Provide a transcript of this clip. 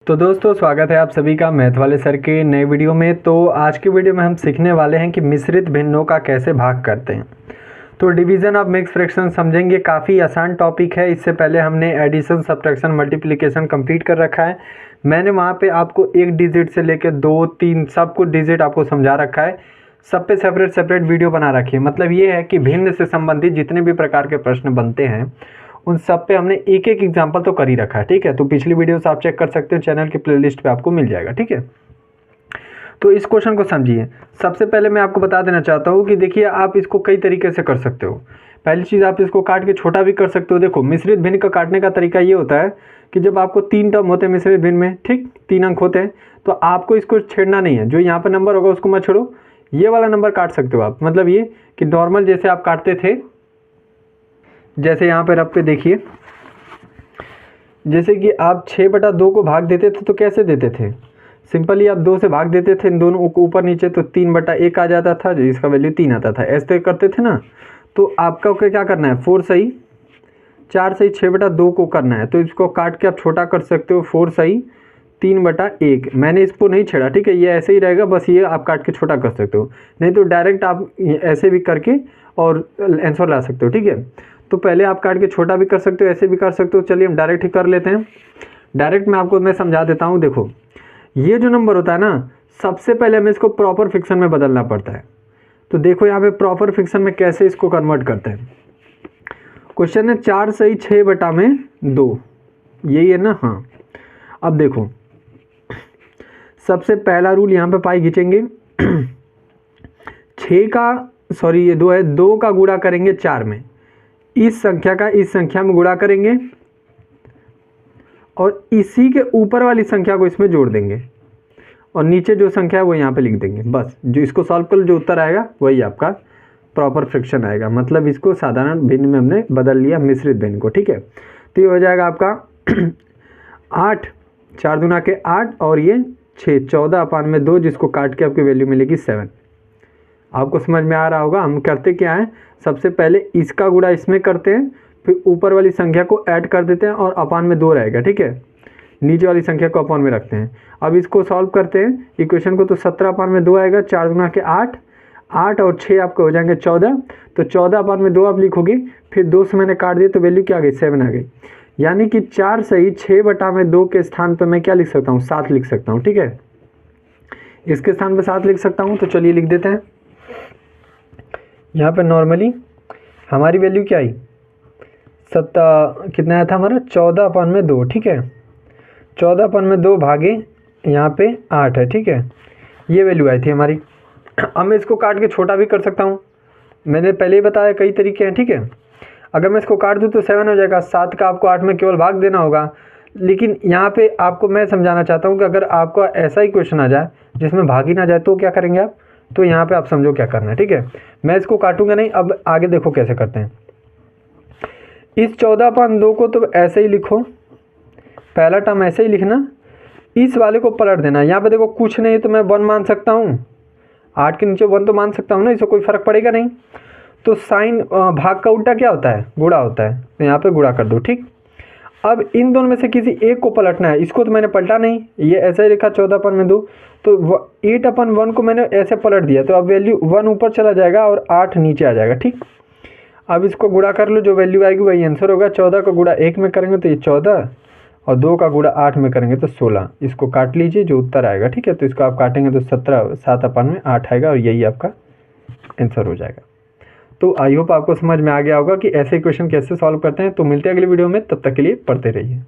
तो दोस्तों स्वागत है आप सभी का मैथ वाले सर के नए वीडियो में। तो आज के वीडियो में हम सीखने वाले हैं कि मिश्रित भिन्नों का कैसे भाग करते हैं। तो डिवीज़न ऑफ मिक्स फ्रैक्शन समझेंगे, काफ़ी आसान टॉपिक है। इससे पहले हमने एडिशन, सब्ट्रैक्शन, मल्टीप्लिकेशन कंप्लीट कर रखा है। मैंने वहाँ पे आपको एक डिजिट से लेकर 2, 3 सब कुछ डिजिट आपको समझा रखा है। सब पे सेपरेट सेपरेट वीडियो बना रखी है। मतलब ये है कि भिन्न से संबंधित जितने भी प्रकार के प्रश्न बनते हैं उन सब पे हमने एक एक एग्जाम्पल तो कर ही रखा है। ठीक है, तो पिछली वीडियोस आप चेक कर सकते हो, चैनल की प्लेलिस्ट पे आपको मिल जाएगा। ठीक है, तो इस क्वेश्चन को समझिए। सबसे पहले मैं आपको बता देना चाहता हूँ कि देखिए आप इसको कई तरीके से कर सकते हो। पहली चीज़, आप इसको काट के छोटा भी कर सकते हो। देखो, मिश्रित भिन्न का काटने का तरीका ये होता है कि जब आपको 3 टर्म होते हैं मिश्रित भिन्न में, ठीक, 3 अंक होते हैं, तो आपको इसको छेड़ना नहीं है। जो यहाँ पर नंबर होगा उसको मत छोड़ो, ये वाला नंबर काट सकते हो आप। मतलब ये कि नॉर्मल जैसे आप काटते थे, जैसे यहाँ पर रफ पे देखिए, जैसे कि आप 6/2 को भाग देते थे तो कैसे देते थे? सिंपली आप 2 से भाग देते थे इन दोनों को ऊपर नीचे, तो 3/1 आ जाता था, जो इसका वैल्यू 3 आता था। ऐसे करते थे ना। तो आपका क्या करना है, 4 सही 4 सही 6/2 को करना है। तो इसको काट के आप छोटा कर सकते हो, 4 सही 3/1। मैंने इसको नहीं छेड़ा, ठीक है, ये ऐसे ही रहेगा, बस ये आप काट के छोटा कर सकते हो। नहीं तो डायरेक्ट आप ऐसे भी करके और आंसर ला सकते हो। ठीक है, तो पहले आप काट के छोटा भी कर सकते हो, ऐसे भी कर सकते हो। चलिए हम डायरेक्ट ही कर लेते हैं। डायरेक्ट मैं समझा देता हूँ। देखो, ये जो नंबर होता है ना, सबसे पहले हमें इसको प्रॉपर फ्रिक्शन में बदलना पड़ता है। तो देखो यहाँ पे प्रॉपर फ्रिक्शन में कैसे इसको कन्वर्ट करते हैं। क्वेश्चन है 4 सही 6/2, यही है ना? हाँ। अब देखो, सबसे पहला रूल यहाँ पे पाई खींचेंगे। 6 का, सॉरी ये 2 है, 2 का गुणा करेंगे 4 में, इस संख्या का इस संख्या में गुणा करेंगे और इसी के ऊपर वाली संख्या को इसमें जोड़ देंगे और नीचे जो संख्या है वो यहाँ पे लिख देंगे। बस जो इसको सॉल्व कर जो उत्तर आएगा वही आपका प्रॉपर फ्रैक्शन आएगा। मतलब इसको साधारण भिन्न में हमने बदल लिया मिश्रित भिन्न को। ठीक है, तो ये हो जाएगा आपका 8, 4 दूना के 8 और ये 6, 14/2, जिसको काट के आपकी वैल्यू मिलेगी 7। आपको समझ में आ रहा होगा। हम करते क्या है, सबसे पहले इसका गुणा इसमें करते हैं, फिर ऊपर वाली संख्या को ऐड कर देते हैं और अपान में 2 रहेगा। ठीक है, नीचे वाली संख्या को अपान में रखते हैं। अब इसको सॉल्व करते हैं इक्वेशन को, तो 17/2 आएगा, 4 दूना के 8, 8 और 6 आपके हो जाएंगे 14। तो 14/2 आप लिखोगे, फिर 2 से मैंने काट दिया तो वैल्यू क्या आ गई, 7 आ गई। यानी कि 4 सही 6/2 के स्थान पर मैं क्या लिख सकता हूँ, 7 लिख सकता हूँ। ठीक है, इसके स्थान पर 7 लिख सकता हूँ। तो चलिए लिख देते हैं। यहाँ पे नॉर्मली हमारी वैल्यू क्या आई, कितना आया था हमारा, 14/2। ठीक है, 14/2 भागे यहाँ पे 8 है। ठीक है, ये वैल्यू आई थी हमारी। अब मैं इसको काट के छोटा भी कर सकता हूँ। मैंने पहले ही बताया कई तरीके हैं। ठीक है, अगर मैं इसको काट दूँ तो 7 हो जाएगा। 7 का आपको 8 में केवल भाग देना होगा। लेकिन यहाँ पे आपको मैं समझाना चाहता हूँ कि अगर आपका ऐसा ही क्वेश्चन आ जाए जिसमें भाग ही ना जाए तो क्या करेंगे आप। तो यहाँ पे आप समझो क्या करना है। ठीक है, मैं इसको काटूंगा नहीं। अब आगे देखो कैसे करते हैं। इस 14/2 को तो ऐसे ही लिखो, पहला टर्म ऐसे ही लिखना, इस वाले को पलट देना। यहाँ पे देखो कुछ नहीं तो मैं 1 मान सकता हूँ, 8 के नीचे 1 तो मान सकता हूँ ना, इससे कोई फर्क पड़ेगा नहीं। तो साइन भाग का उल्टा क्या होता है, गुणा होता है। तो यहाँ पे गुणा कर दो। ठीक, अब इन दोनों में से किसी एक को पलटना है। इसको तो मैंने पलटा नहीं, ये ऐसा ही लिखा 14/2, तो 8/1 को मैंने ऐसे पलट दिया। तो अब वैल्यू 1 ऊपर चला जाएगा और 8 नीचे आ जाएगा। ठीक, अब इसको गुणा कर लो, जो वैल्यू आएगी वही आंसर होगा। 14 का गुणा 1 में करेंगे तो ये 14 और 2 का गुणा 8 में करेंगे तो 16। इसको काट लीजिए, जो उत्तर आएगा। ठीक है, तो इसको आप काटेंगे तो 17, 7/8 आएगा और यही आपका आंसर हो जाएगा। तो आई होप आपको समझ में आ गया होगा कि ऐसे क्वेश्चन कैसे सॉल्व करते हैं। तो मिलते हैं अगली वीडियो में, तब तक के लिए पढ़ते रहिए।